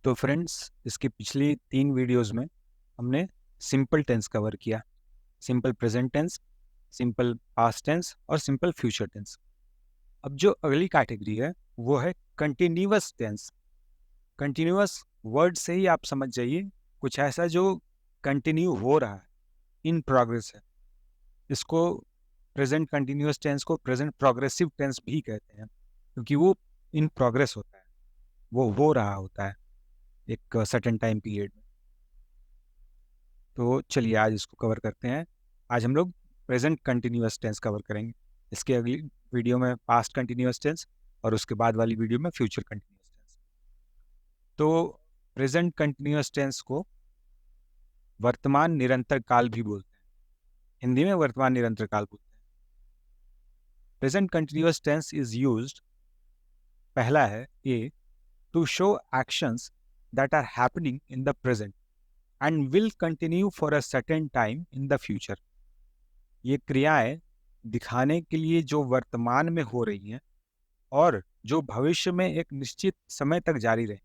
तो फ्रेंड्स, इसकी पिछली 3 वीडियोस में हमने सिंपल टेंस कवर किया। Simple present tense, simple past tense और सिंपल फ्यूचर टेंस। अब जो अगली कैटेगरी है वो है कंटिन्यूअस टेंस। कंटिन्यूअस वर्ड से ही आप समझ जाइए, कुछ ऐसा जो कंटिन्यू हो रहा है, इन प्रोग्रेस है। इसको प्रेजेंट कंटिन्यूअस टेंस को प्रेजेंट प्रोग्रेसिव टेंस भी कहते हैं, क्योंकि वो इन प्रोग्रेस होता है, वो हो रहा होता है एक सर्टेन टाइम पीरियड में। तो चलिए आज इसको कवर करते हैं। आज हम लोग प्रेजेंट कंटिन्यूअस टेंस कवर करेंगे। इसके अगली वीडियो में पास्ट कंटिन्यूअस टेंस और उसके बाद वाली वीडियो में फ्यूचर कंटिन्यूअस टेंस। तो प्रेजेंट कंटिन्यूअस टेंस को वर्तमान निरंतर काल भी बोलते हैं। हिंदी में वर्तमान निरंतर काल बोलते हैं। Present continuous tense is used, पहला है A, to show actions that are happening in the present and will continue for a certain time in the future. ये क्रियाएं दिखाने के लिए जो वर्तमान में हो रही हैं और जो भविष्य में एक निश्चित समय तक जारी रहेंगी,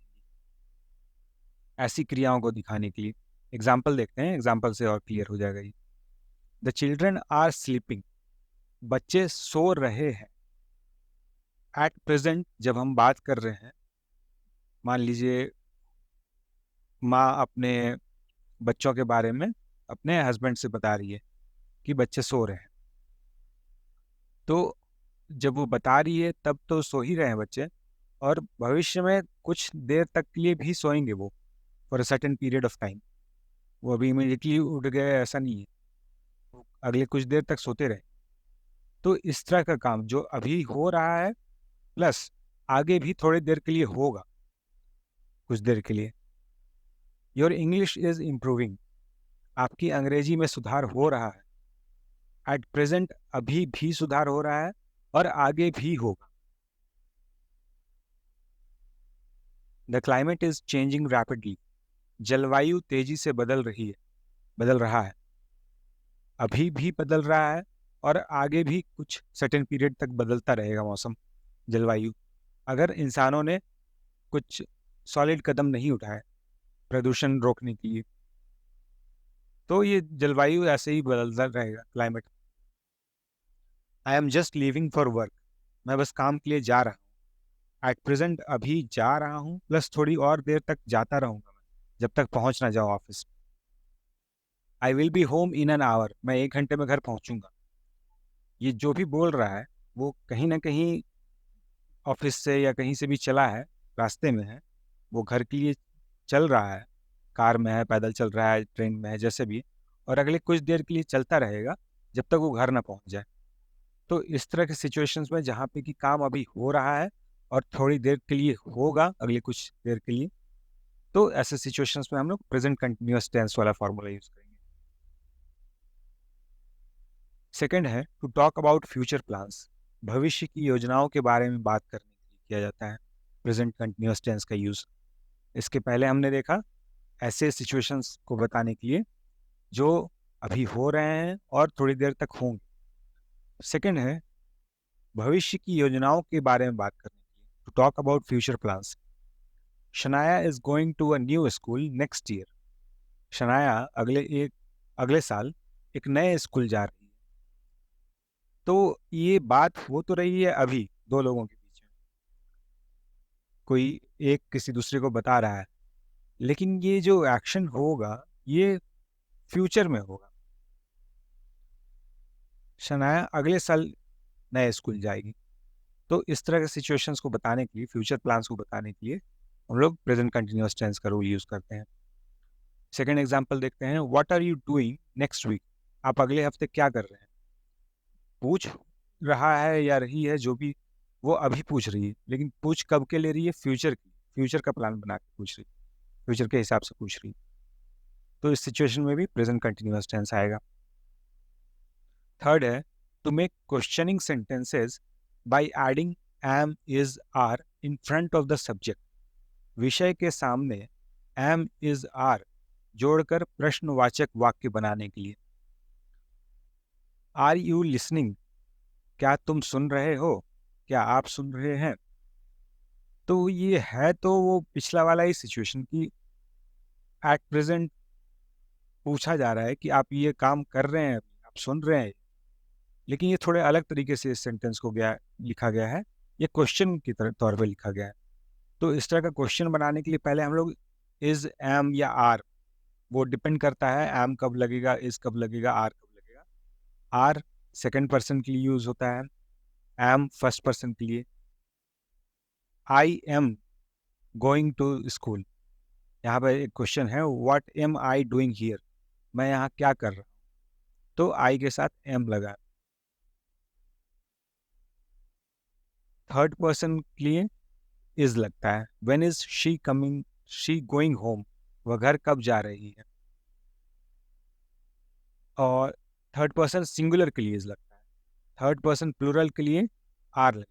ऐसी क्रियाओं को दिखाने के लिए। एग्जाम्पल देखते हैं, एग्जाम्पल से और क्लियर हो जाएगा ये। द चिल्ड्रन आर स्लीपिंग, बच्चे सो रहे हैं। एट प्रेजेंट जब हम बात कर रहे हैं, मान लीजिए माँ अपने बच्चों के बारे में अपने हस्बैंड से बता रही है कि बच्चे सो रहे हैं, तो जब वो बता रही है तब तो सो ही रहे हैं बच्चे, और भविष्य में कुछ देर तक के लिए भी सोएंगे वो, for a certain period of time. वो अभी इमीडिएटली उठ गए ऐसा नहीं है, वो अगले कुछ देर तक सोते रहे। तो इस तरह का काम जो अभी हो रहा है प्लस आगे भी थोड़ी देर के लिए होगा, कुछ देर के लिए। योर इंग्लिश इज इम्प्रूविंग, आपकी अंग्रेजी में सुधार हो रहा है। एट प्रेजेंट अभी भी सुधार हो रहा है और आगे भी होगा। The climate is changing rapidly, जलवायु तेजी से बदल रहा है। अभी भी बदल रहा है और आगे भी कुछ सर्टेन पीरियड तक बदलता रहेगा मौसम, जलवायु, अगर इंसानों ने कुछ सॉलिड कदम नहीं उठाए प्रदूषण रोकने के लिए। तो ये जलवायु ऐसे ही बदलता रहेगा, climate. I am just leaving for work, मैं बस काम के लिए जा रहा हूँ। एट प्रेजेंट अभी जा रहा हूँ प्लस थोड़ी और देर तक जाता रहूंगा मैं, जब तक पहुंच ना जाऊँ office. I will be home in an hour, मैं 1 घंटे में घर पहुंचूंगा। ये जो भी बोल रहा है वो कहीं ना कहीं ऑफिस से या कहीं से भी चला है, रास्ते में है, वो घर के लिए चल रहा है, कार में है, पैदल चल रहा है, ट्रेन में है, जैसे भी, और अगले कुछ देर के लिए चलता रहेगा जब तक वो घर ना पहुंच जाए। तो इस तरह के सिचुएशंस में जहाँ पे कि काम अभी हो रहा है और थोड़ी देर के लिए होगा, अगले कुछ देर के लिए, तो ऐसे सिचुएशंस में हम लोग प्रेजेंट कंटिन्यूअस टेंस वाला फॉर्मूला यूज करेंगे। सेकंड है to talk about future plans, भविष्य की योजनाओं के बारे में बात करने के लिए किया जाता है प्रेजेंट कंटिन्यूअस टेंस का यूज। इसके पहले हमने देखा ऐसे सिचुएशंस को बताने के लिए जो अभी हो रहे हैं और थोड़ी देर तक होंगे। सेकंड है भविष्य की योजनाओं के बारे में बात करने के लिए, to talk about future plans. Shanaya is going to a new school next year, Shanaya अगले साल एक नए स्कूल जा रही है। तो ये बात हो तो रही है अभी दो लोगों के बीच में, कोई एक किसी दूसरे को बता रहा है, लेकिन ये जो एक्शन होगा ये फ्यूचर में होगा। शनाया अगले साल नए स्कूल जाएगी। तो इस तरह के सिचुएशंस को बताने के लिए, फ्यूचर प्लान्स को बताने के लिए हम लोग प्रेजेंट कंटिन्यूअस टेंस का रूल यूज करते हैं। सेकेंड एग्जाम्पल देखते हैं, what are you doing next week, आप अगले हफ्ते क्या कर रहे हैं। पूछ रहा है या रही है जो भी, वो अभी पूछ रही है, लेकिन पूछ कब के ले रही है, फ्यूचर की, फ्यूचर का प्लान बना के पूछ रही है, फ्यूचर के हिसाब से पूछ रही है। तो इस सिचुएशन में भी प्रेजेंट कंटिन्यूअस टेंस आएगा। थर्ड है to make questioning sentences by adding am, is, are in front of the subject, विषय के सामने एम, इज, आर जोड़कर प्रश्नवाचक वाक्य बनाने के लिए। आर यू लिसनिंग, क्या तुम सुन रहे हो, क्या आप सुन रहे हैं। तो ये है तो वो पिछला वाला ही सिचुएशन कि एट प्रेजेंट पूछा जा रहा है कि आप ये काम कर रहे हैं, आप सुन रहे हैं, लेकिन ये थोड़े अलग तरीके से इस सेंटेंस को लिखा गया है। ये क्वेश्चन की तौर पे लिखा गया है। तो इस तरह का क्वेश्चन बनाने के लिए पहले हम लोग इज, एम या आर, वो डिपेंड करता है एम कब लगेगा, इज कब लगेगा, आर कब लगेगा। आर सेकंड पर्सन के लिए यूज होता है, एम फर्स्ट पर्सन के लिए। I am going to school, यहाँ पे एक क्वेश्चन है, what am I doing here, मैं यहाँ क्या कर रहा हूँ, तो आई के साथ एम लगा। थर्ड पर्सन के लिए इज लगता है, when is she coming, she going home, वह घर कब जा रही है। और थर्ड पर्सन सिंगुलर के लिए इज लगता है, थर्ड पर्सन प्लूरल के लिए आर लगेगा।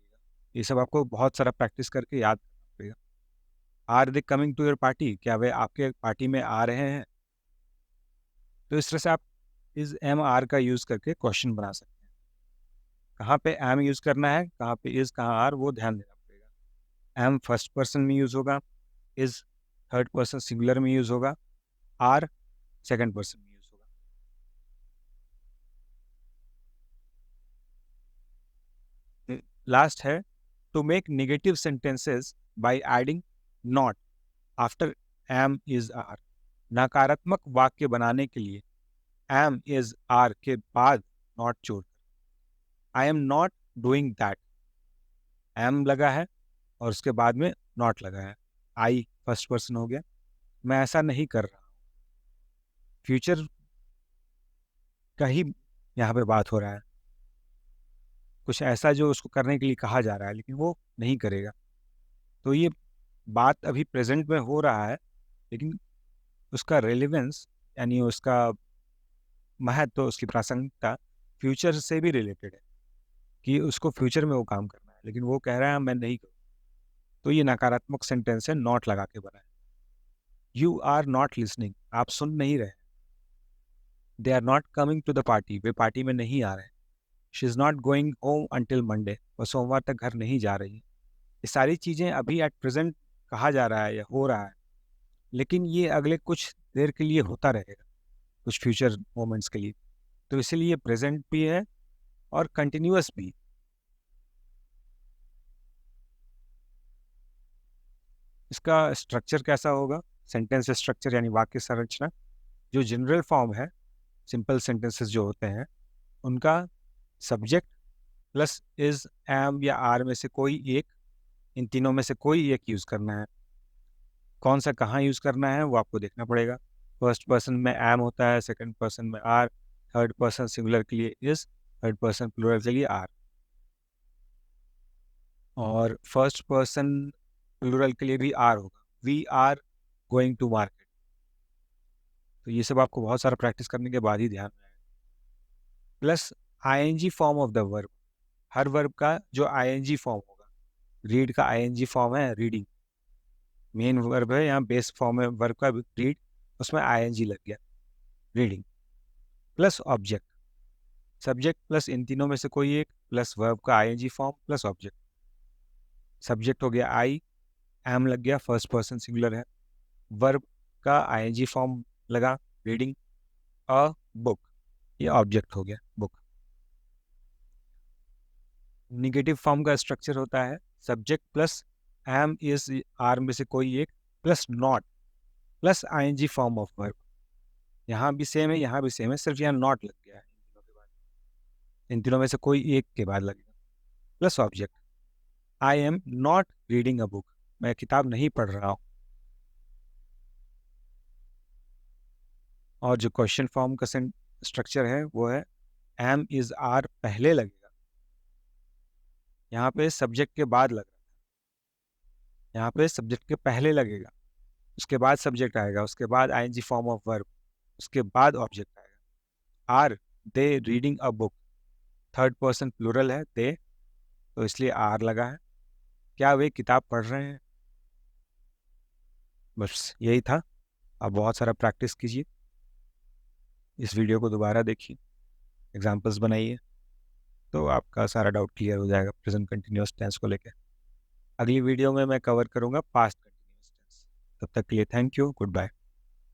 ये सब आपको बहुत सारा प्रैक्टिस करके याद करना पड़ेगा। Are they coming to your party, क्या वे आपके पार्टी में आ रहे हैं। तो इस तरह से आप इज एम आर का यूज करके क्वेश्चन बना सकते हैं। कहाँ पे एम यूज करना है, कहाँ पे इज, कहाँ आर, वो ध्यान देना पड़ेगा। एम फर्स्ट पर्सन में यूज होगा, इज थर्ड पर्सन सिंगुलर में यूज होगा, आर सेकंड पर्सन में यूज होगा। लास्ट है, to make negative sentences by adding not after am is are. नकारात्मक वाक्य बनाने के लिए एम इज आर के बाद नॉट जोड़, I am not doing that, am लगा है और उसके बाद में नॉट लगा है, आई फर्स्ट पर्सन हो गया, मैं ऐसा नहीं कर रहा। फ्यूचर का ही यहाँ पे बात हो रहा है, कुछ ऐसा जो उसको करने के लिए कहा जा रहा है लेकिन वो नहीं करेगा। तो ये बात अभी प्रेजेंट में हो रहा है, लेकिन उसका रेलेवेंस यानी उसका महत्व, उसकी प्रासंगिकता फ्यूचर से भी रिलेटेड है, कि उसको फ्यूचर में वो काम करना है, लेकिन वो कह रहा है मैं नहीं करूँ। तो ये नकारात्मक सेंटेंस है, नॉट लगा के बना है। यू आर नॉट लिसनिंग, आप सुन नहीं रहे। They are not coming to the party, वे पार्टी में नहीं आ रहे हैं। She is not going home until Monday, वो सोमवार तक घर नहीं जा रही है। ये सारी चीज़ें अभी एट प्रेजेंट कहा जा रहा है या हो रहा है, लेकिन ये अगले कुछ देर के लिए होता रहेगा, कुछ फ्यूचर मोमेंट्स के लिए। तो इसीलिए प्रेजेंट भी है और कंटिन्यूअस भी। इसका स्ट्रक्चर कैसा होगा, सेंटेंस स्ट्रक्चर यानी वाक्य संरचना, जो जनरल फॉर्म है, सिंपल सेंटेंसेस जो होते हैं उनका सब्जेक्ट प्लस इज, एम या आर में से कोई एक, इन तीनों में से कोई एक यूज़ करना है। कौन सा कहाँ यूज़ करना है वो आपको देखना पड़ेगा। फर्स्ट पर्सन में एम होता है, सेकंड पर्सन में आर, थर्ड पर्सन सिंगुलर के लिए इज, थर्ड पर्सन प्लूरल के लिए आर, और फर्स्ट पर्सन प्लूरल के लिए भी आर होगा, we are going to market. तो ये सब आपको बहुत सारा प्रैक्टिस करने के बाद ही ध्यान में आएगा। Plus ING form of the verb, हर वर्ब का जो आईएनजी फॉर्म होगा, रीड का आईएनजी फॉर्म है रीडिंग, मेन वर्ब है यहाँ, बेस फॉर्म है वर्ब का रीड, उसमें आईएनजी लग गया, reading. Plus object, subject plus इन तीनों में से कोई एक, प्लस वर्ब का ING form plus object. Subject हो गया आई, एम लग गया, फर्स्ट पर्सन सिंगुलर है, वर्ब का आईएनजी फॉर्म लगा, रीडिंग, अ बुक, ये ऑब्जेक्ट हो गया बुक। निगेटिव फॉर्म का स्ट्रक्चर होता है subject plus am is are में से कोई एक, plus not, plus ING form of verb. यहाँ भी सेम है, यहाँ भी सेम है, सिर्फ यहाँ नॉट लग गया है इन तीनों के बाद, इन तीनों में से कोई एक के बाद लगेगा, plus object. I am not reading a book, मैं किताब नहीं पढ़ रहा हूँ। और जो क्वेश्चन फॉर्म का स्ट्रक्चर है वो है एम इज आर पहले लगेगा, यहाँ पे सब्जेक्ट के बाद लग रहा है, यहाँ पे सब्जेक्ट के पहले लगेगा, उसके बाद सब्जेक्ट आएगा, उसके बाद आईएनजी फॉर्म ऑफ वर्ब, उसके बाद ऑब्जेक्ट आएगा। Are they reading a book, third person plural है दे, तो इसलिए आर लगा है, क्या वे किताब पढ़ रहे हैं। बस यही था। आप बहुत सारा प्रैक्टिस कीजिए, इस वीडियो को दोबारा देखिए, एग्जाम्पल्स बनाइए, तो आपका सारा डाउट क्लियर हो जाएगा प्रेजेंट कंटिन्यूअस टेंस को लेकर। अगली वीडियो में मैं कवर करूँगा पास्ट कंटिन्यूअस टेंस। तब तक के लिए थैंक यू, गुड बाय।